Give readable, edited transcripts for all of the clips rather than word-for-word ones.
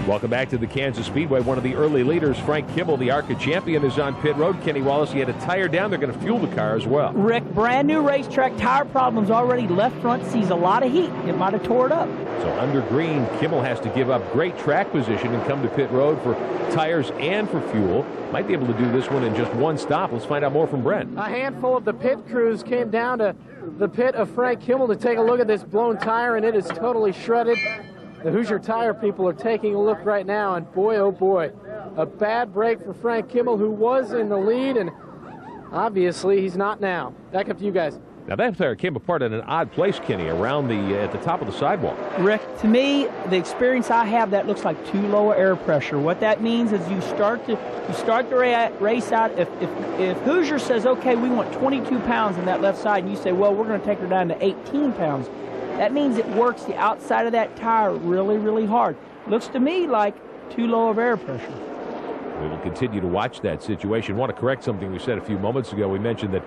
Welcome back to the Kansas Speedway. One of the early leaders, Frank Kimmel, the ARCA champion, is on pit road. Kenny Wallace, he had a tire down. They're going to fuel the car as well. Rick, brand new racetrack, tire problems already. Left front sees a lot of heat. It might have tore it up. So under green, Kimmel has to give up great track position and come to pit road for tires and for fuel. Might be able to do this one in just one stop. Let's find out more from Brent. A handful of the pit crews came down to the pit of Frank Kimmel to take a look at this blown tire, and it is totally shredded. The Hoosier Tire people are taking a look right now, and boy, oh boy, a bad break for Frank Kimmel, who was in the lead, and obviously he's not now. Back up to you guys. Now that tire came apart in an odd place, Kenny, around at the top of the sidewalk. Rick, to me, the experience I have, that looks like too low air pressure. What that means is you start the race out. If Hoosier says, okay, we want 22 pounds in that left side, and you say, well, we're going to take her down to 18 pounds. That means it works the outside of that tire really, really hard. Looks to me like too low of air pressure. We will continue to watch that situation. I want to correct something we said a few moments ago. We mentioned that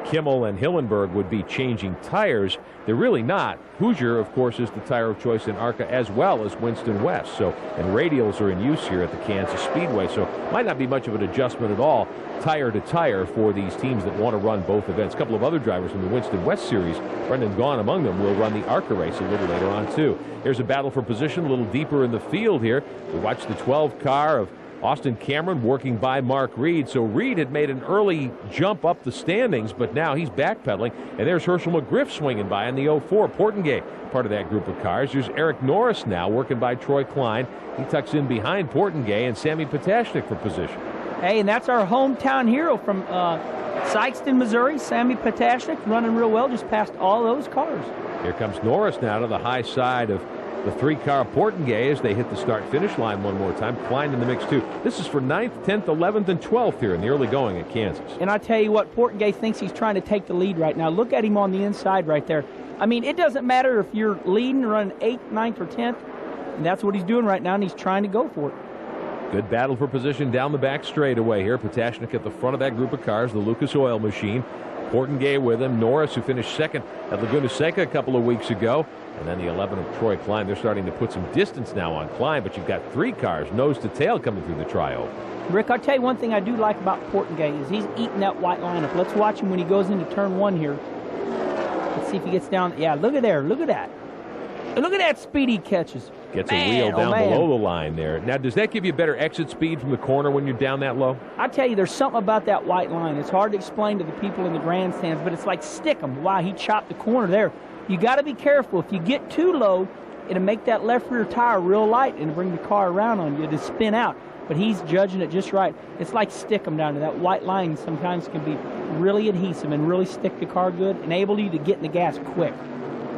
Kimmel and Hillenberg would be changing tires. They're really not. Hoosier, of course, is the tire of choice in ARCA as well as Winston West. And radials are in use here at the Kansas Speedway, so might not be much of an adjustment at all, tire to tire, for these teams that want to run both events. A couple of other drivers from the Winston West Series, Brendan Gaughan among them, will run the ARCA race a little later on too. Here's a battle for position a little deeper in the field here. We watch the 12 car of Austin Cameron working by Mark Reed. So Reed had made an early jump up the standings, but now he's backpedaling. And there's Herschel McGriff swinging by in the 04. Portengay, part of that group of cars. There's Eric Norris now working by Troy Klein. He tucks in behind Portengay and Sammy Potashnik for position. Hey, and that's our hometown hero from Sykeston, Missouri. Sammy Potashnik running real well, just passed all those cars. Here comes Norris now to the high side of the 3-car Portengay as they hit the start-finish line one more time. Klein in the mix, too. This is for 9th, 10th, 11th, and 12th here in the early going at Kansas. And I tell you what, Portengay thinks he's trying to take the lead right now. Look at him on the inside right there. I mean, it doesn't matter if you're leading, running 8th, 9th, or 10th. And that's what he's doing right now, and he's trying to go for it. Good battle for position down the back straightaway here. Potashnik at the front of that group of cars, the Lucas Oil machine. Portengay with him. Norris, who finished second at Laguna Seca a couple of weeks ago. And then the 11 of Troy Klein. They're starting to put some distance now on Klein, but you've got 3 cars nose to tail coming through the trioval. Rick, I'll tell you one thing I do like about Portengay is he's eating that white lineup. Let's watch him when he goes into turn 1 here. Let's see if he gets down. Yeah, look at there. Look at that. And look at that speed he catches. Gets a wheel down below the line there. Now, does that give you better exit speed from the corner when you're down that low? I tell you, there's something about that white line. It's hard to explain to the people in the grandstands, but it's like stick 'em. Wow, he chopped the corner there. You got to be careful. If you get too low, it'll make that left rear tire real light and bring the car around on you to spin out. But he's judging it just right. It's like stick 'em down to that white line. Sometimes can be really adhesive and really stick the car good, enable you to get in the gas quick.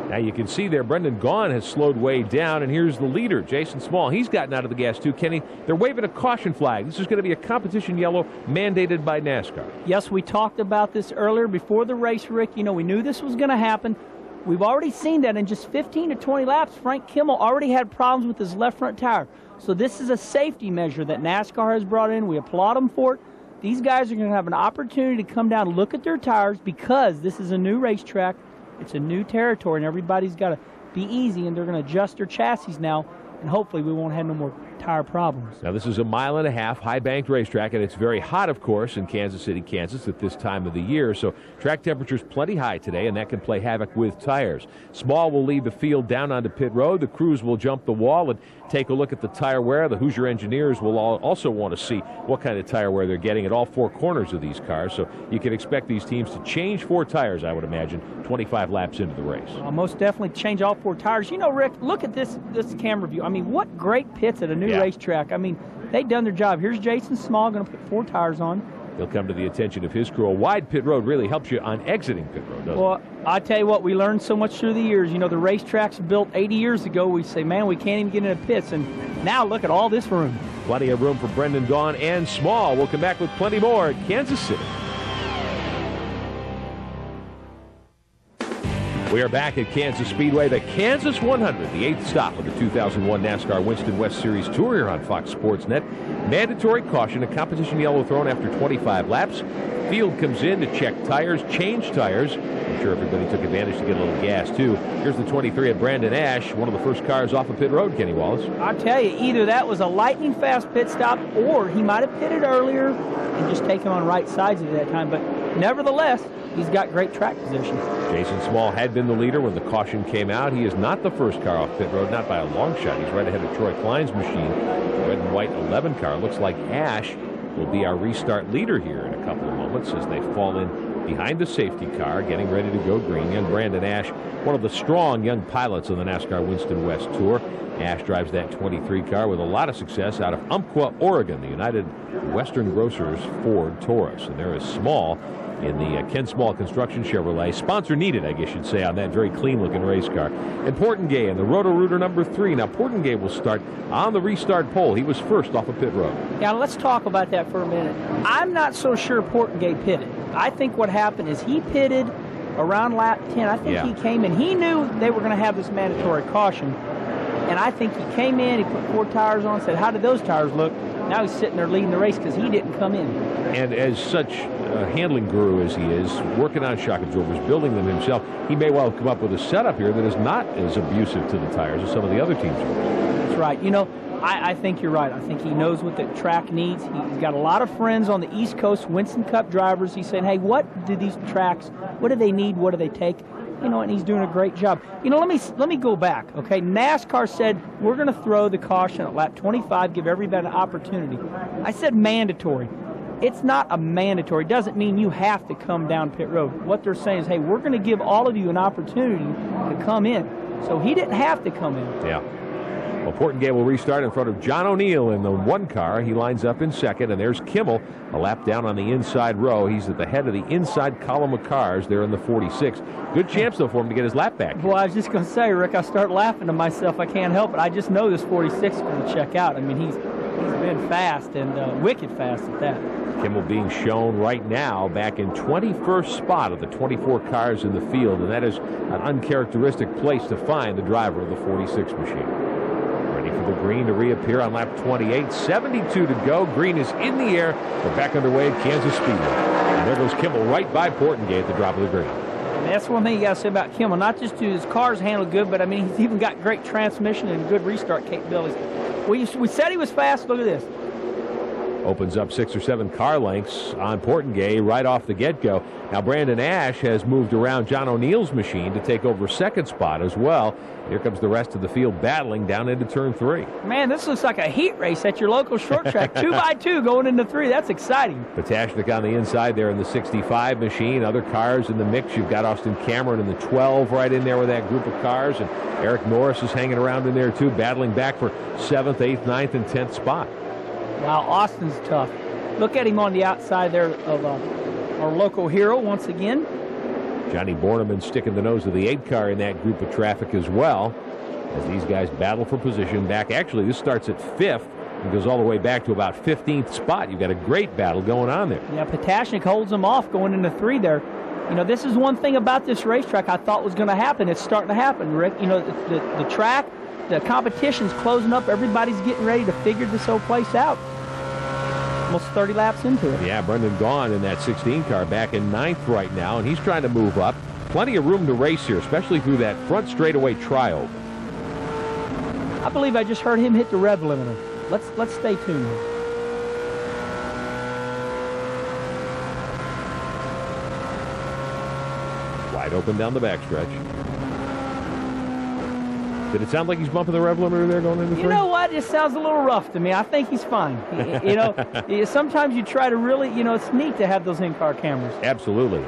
Now you can see there Brendan Gaughan has slowed way down, and here's the leader, Jason Small. He's gotten out of the gas too. Kenny, they're waving a caution flag. This is going to be a competition yellow mandated by NASCAR. Yes, we talked about this earlier before the race, Rick. You know, we knew this was going to happen. We've already seen that in just 15 to 20 laps. Frank Kimmel already had problems with his left front tire. So this is a safety measure that NASCAR has brought in. We applaud them for it. These guys are going to have an opportunity to come down and look at their tires because this is a new racetrack. It's a new territory, and everybody's got to be easy, and they're going to adjust their chassis now, and hopefully we won't have no more tire problems. Now, this is a 1.5 mile high-banked racetrack, and it's very hot, of course, in Kansas City, Kansas at this time of the year. So track temperature's plenty high today, and that can play havoc with tires. Small will lead the field down onto pit road. The crews will jump the wall and take a look at the tire wear. The Hoosier engineers will also want to see what kind of tire wear they're getting at all 4 corners of these cars. So you can expect these teams to change 4 tires, I would imagine, 25 laps into the race. Most definitely change all 4 tires. You know, Rick, look at this camera view. I mean, what great pits at a new racetrack. I mean, they've done their job. Here's Jason Small going to put 4 tires on. He'll come to the attention of his crew. A wide pit road really helps you on exiting pit road, doesn't it? Well, I tell you what, we learned so much through the years. You know, the racetracks built 80 years ago, we say, man, we can't even get into pits. And now look at all this room. Plenty of room for Brendan Gaughan and Small. We'll come back with plenty more at Kansas City. We are back at Kansas Speedway, the Kansas 100, the 8th stop of the 2001 NASCAR Winston West Series Tour here on Fox Sports Net. Mandatory caution, a competition yellow thrown after 25 laps. Field comes in to check tires, change tires. I'm sure everybody took advantage to get a little gas, too. Here's the 23 at Brandon Ash, one of the first cars off of pit road, Kenny Wallace. I'll tell you, either that was a lightning-fast pit stop, or he might have pitted earlier and just taken on right sides at that time. But nevertheless, he's got great track position. Jason Small had been the leader when the caution came out. He is not the first car off pit road, not by a long shot. He's right ahead of Troy Klein's machine, the red and white 11 car. Looks like Ash will be our restart leader here in a couple of moments as they fall in behind the safety car, getting ready to go green. Young Brandon Ash, one of the strong young pilots on the NASCAR Winston West Tour. Ash drives that 23 car with a lot of success out of Umpqua, Oregon, the United Western Grocers Ford Taurus. And there is Small in the Ken Small Construction Chevrolet. Sponsor needed, I guess you'd say, on that very clean-looking race car. And Portengay in the Roto-Rooter number 3. Now, Portengay will start on the restart pole. He was first off of pit road. Yeah, let's talk about that for a minute. I'm not so sure Portengay pitted. I think what happened is he pitted around lap 10. I think he came in. He knew they were going to have this mandatory caution. And I think he came in, he put 4 tires on, said, how did those tires look? Now he's sitting there leading the race because he didn't come in. And as such a handling guru as he is, working on shock absorbers, building them himself, he may well come up with a setup here that is not as abusive to the tires as some of the other teams are. That's right. You know, I think you're right. I think he knows what the track needs. He's got a lot of friends on the East Coast, Winston Cup drivers. He's saying, hey, what do these tracks, what do they need, what do they take? You know, and he's doing a great job. You know, let me go back, okay? NASCAR said we're going to throw the caution at lap 25, give everybody an opportunity. I said mandatory. It's not a mandatory. It doesn't mean you have to come down pit road. What they're saying is, hey, we're going to give all of you an opportunity to come in. So he didn't have to come in. Yeah. Well, Portengay will restart in front of John O'Neill in the 1 car. He lines up in second, and there's Kimmel, a lap down on the inside row. He's at the head of the inside column of cars there in the 46. Good chance, though, for him to get his lap back. Well, I was just going to say, Rick, I start laughing to myself. I can't help it. I just know this 46 is going to check out. I mean, he's been fast and wicked fast at that. Kimmel being shown right now back in 21st spot of the 24 cars in the field, and that is an uncharacteristic place to find the driver of the 46 machine. Ready for the green to reappear on lap 28. 72 to go. Green is in the air. We're back underway at Kansas Speedway. And there goes Kimmel right by Portengay at the drop of the green. And that's one thing you got to say about Kimmel. Not just do his cars handle good, but I mean, he's even got great transmission and good restart capabilities. We said he was fast. Look at this. Opens up 6 or 7 car lengths on Portengay right off the get-go. Now Brandon Ash has moved around John O'Neill's machine to take over second spot as well. Here comes the rest of the field battling down into turn 3. Man, this looks like a heat race at your local short track. 2 by 2 going into 3. That's exciting. Potashnik on the inside there in the 65 machine. Other cars in the mix. You've got Austin Cameron in the 12 right in there with that group of cars. And Eric Norris is hanging around in there too, battling back for 7th, 8th, 9th, and 10th spot. Wow, Austin's tough. Look at him on the outside there of our local hero once again. Johnny Borneman sticking the nose of the 8 car in that group of traffic as well, as these guys battle for position back. Actually, this starts at 5th and goes all the way back to about 15th spot. You've got a great battle going on there. Yeah, Potashnik holds them off going into 3 there. You know, this is one thing about this racetrack I thought was going to happen. It's starting to happen, Rick. You know, the track, the competition's closing up. Everybody's getting ready to figure this whole place out. Almost 30 laps into it. Yeah, Brendan Gaughan in that 16 car back in 9th right now, and he's trying to move up. Plenty of room to race here, especially through that front straightaway tryover. I believe I just heard him hit the rev limiter. Let's stay tuned. Wide open down the backstretch. Did it sound like he's bumping the rev limiter there going into 3? You know what? It sounds a little rough to me. I think he's fine. You know, sometimes you try to really, you know, it's neat to have those in-car cameras. Absolutely.